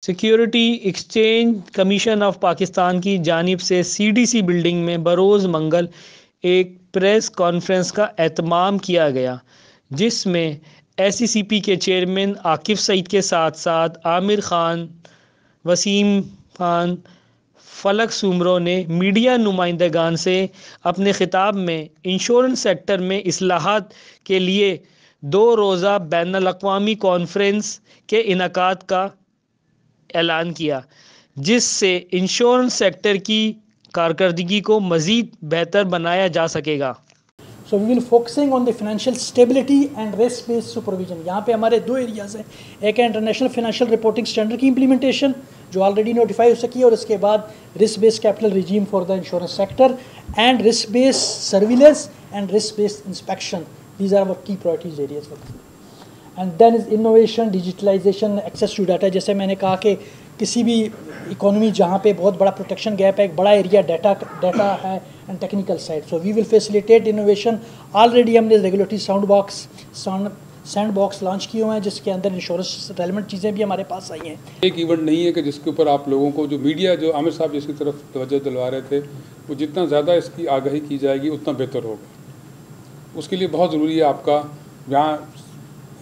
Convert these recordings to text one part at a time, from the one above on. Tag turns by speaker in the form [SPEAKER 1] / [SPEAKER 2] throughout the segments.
[SPEAKER 1] Security exchange commission of Pakistan की जानिब से CDC बिल्डिंग में बरोज़ मंगल एक प्रेस कॉन्फ्रेंस का एहतमाम किया गया, जिसमें SECP के चेयरमैन आकिफ सईद के साथ साथ आमिर खान, वसीम खान, फलक सुमरो ने मीडिया नुमाइंदगान से अपने खिताब में इंश्योरेंस सेक्टर में इस्लाहात के लिए 2 रोज़ा बैनुल-अक़वामी कॉन्फ्रेंस के इनेकाद का ऐलान किया, जिससे इंश्योरेंस सेक्टर की कारकर्दगी को मज़ीद बेहतर बनाया जा सकेगा।
[SPEAKER 2] So we will focusing on the financial stability and risk based supervision. यहाँ पे हमारे 2 एरियाज़ हैं, एक है इंटरनेशनल फाइनेंशियल रिपोर्टिंग स्टैंडर्ड की इम्प्लीमेंटेशन जो ऑलरेडी नोटिफाई हो सकी है, और इसके बाद risk based capital regime for the insurance sector and risk based surveillance and risk based inspection. These are our key priorities areas for and then is innovation, digitalisation, access to data. जैसे मैंने कहा कि किसी भी economy जहाँ पे बहुत बड़ा प्रोटेक्शन गैप है, एक बड़ा एरिया डाटा है and technical side, so we will facilitate innovation. Already हमने रेगुलेटरी सैंड बॉक्स लॉन्च किए हुए हैं, जिसके अंदर इंश्योरेंस रेलेवेंट चीज़ें भी हमारे पास आई हैं।
[SPEAKER 3] एक इवेंट नहीं है कि जिसके ऊपर आप लोगों को, जो मीडिया, जो आमिर साहब जिसकी तरफ तवज्जो दिलवा रहे थे, वो जितना ज़्यादा इसकी आगाही की जाएगी उतना बेहतर होगा। उसके लिए बहुत ज़रूरी है आपका, यहाँ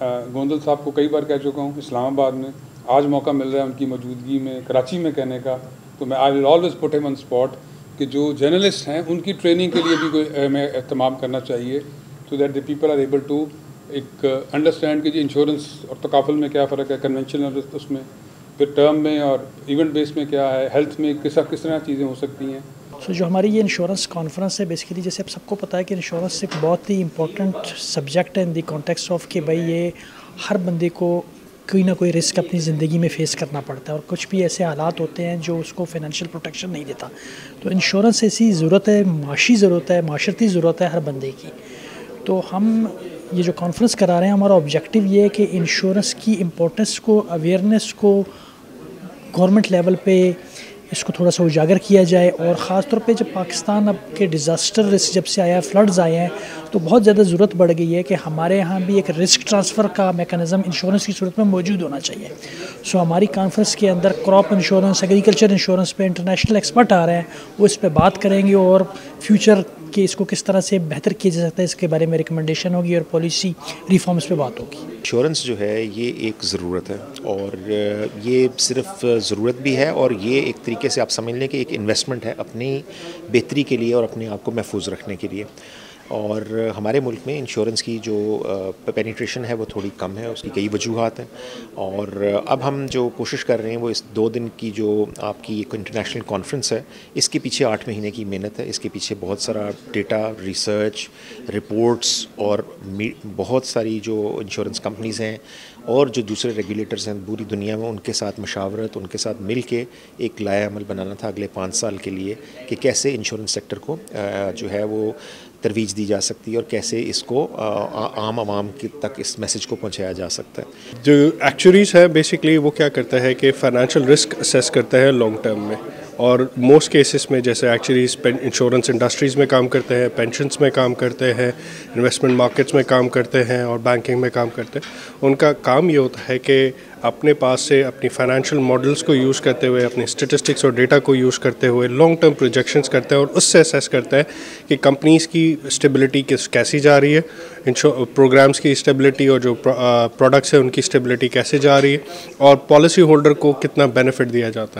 [SPEAKER 3] गोंदल साहब को कई बार कह चुका हूँ, इस्लामाबाद में आज मौका मिल रहा है उनकी मौजूदगी में, कराची में कहने का, तो मैं I will always put him on spot कि जो जर्नलिस्ट हैं उनकी ट्रेनिंग के लिए भी कोई हमें एहतमाम करना चाहिए, so that the people are able to एक अंडरस्टैंड कि जी इंश्योरेंस और तकाफुल में क्या फ़र्क है, कन्वेंशनल उसमें, फिर टर्म में और इवेंट बेस में क्या है, हेल्थ में किस तरह चीज़ें हो सकती हैं।
[SPEAKER 2] सो जो हमारी ये इंश्योरेंस कॉन्फ्रेंस है, बेसिकली जैसे आप सबको पता है कि इंश्योरेंस एक बहुत ही इंपॉर्टेंट सब्जेक्ट है इन द कॉन्टेक्स्ट ऑफ कि भाई ये हर बंदे को कोई ना कोई रिस्क अपनी ज़िंदगी में फ़ेस करना पड़ता है, और कुछ भी ऐसे हालात होते हैं जो उसको फाइनेंशियल प्रोटेक्शन नहीं देता। तो इंश्योरेंस ऐसी ज़रूरत है, माशी ज़रूरत है, माशरती ज़रूरत है हर बंदे की। तो हम ये जो कॉन्फ्रेंस करा रहे हैं, हमारा ऑब्जेक्टिव ये है कि इंश्योरेंस की इम्पोर्टेंस को, अवेयरनेस को गवर्नमेंट लेवल पे इसको थोड़ा सा उजागर किया जाए। और ख़ास तौर पे जब पाकिस्तान अब के डिज़ास्टर रिस्क जब से आया, फ्लड्स आए हैं, तो बहुत ज़्यादा ज़रूरत बढ़ गई है कि हमारे यहाँ भी एक रिस्क ट्रांसफ़र का मेकनिज़म इंश्योरेंस की सूरत में मौजूद होना चाहिए। सो हमारी कॉन्फ्रेंस के अंदर क्रॉप इंश्योरेंस, एग्रीकल्चर इंश्योरेंस पे इंटरनेशनल एक्सपर्ट आ रहे हैं, वो इस पर बात करेंगे और फ्यूचर कि इसको किस तरह से बेहतर किया जा सकता है, इसके बारे में रिकमेंडेशन होगी और पॉलिसी रिफॉर्म्स पे बात होगी।
[SPEAKER 4] इंश्योरेंस जो है ये एक ज़रूरत है, और ये सिर्फ ज़रूरत भी है, और ये एक तरीके से आप समझ लें कि एक इन्वेस्टमेंट है अपनी बेहतरी के लिए और अपने आप को महफूज रखने के लिए। और हमारे मुल्क में इंश्योरेंस की जो पेनिट्रेशन है वो थोड़ी कम है, उसकी कई वजूहात हैं। और अब हम जो कोशिश कर रहे हैं वो इस 2 दिन की जो आपकी एक इंटरनेशनल कॉन्फ्रेंस है, इसके पीछे 8 महीने की मेहनत है। इसके पीछे बहुत सारा डेटा, रिसर्च, रिपोर्ट्स और बहुत सारी जो इंश्योरेंस कंपनीज़ हैं और जो दूसरे रेगुलेटर्स हैं पूरी दुनिया में, उनके साथ मशावरत, उनके साथ मिल के एक लाया अमल बनाना था अगले 5 साल के लिए कि कैसे इंश्योरेंस सेक्टर को जो है वो तरवीज दी जा सकती है और कैसे इसको आम आवाम तक इस मैसेज को पहुंचाया जा सकता है।
[SPEAKER 5] जो एक्चुअरीज है बेसिकली वो क्या करता है कि फाइनेंशियल रिस्क असेस करता है लॉन्ग टर्म में, और मोस्ट केसेस में जैसे एक्चुअरीज इंश्योरेंस इंडस्ट्रीज़ में काम करते हैं, पेंशन्स में काम करते हैं, इन्वेस्टमेंट मार्केट्स में काम करते हैं और बैंकिंग में काम करते हैं। उनका काम ये होता है कि अपने पास से अपनी फाइनेंशियल मॉडल्स को यूज़ करते हुए, अपनी स्टेटिस्टिक्स और डेटा को यूज़ करते हुए लॉन्ग टर्म प्रोजेक्शंस करते हैं और उससे असेस करता है कि कंपनीज़ की स्टेबिलिटी कैसी जा रही है, प्रोग्राम्स की स्टेबिलिटी और जो प्रोडक्ट्स है उनकी स्टेबिलिटी कैसे जा रही है, और पॉलिसी होल्डर को कितना बेनिफिट दिया जाता है।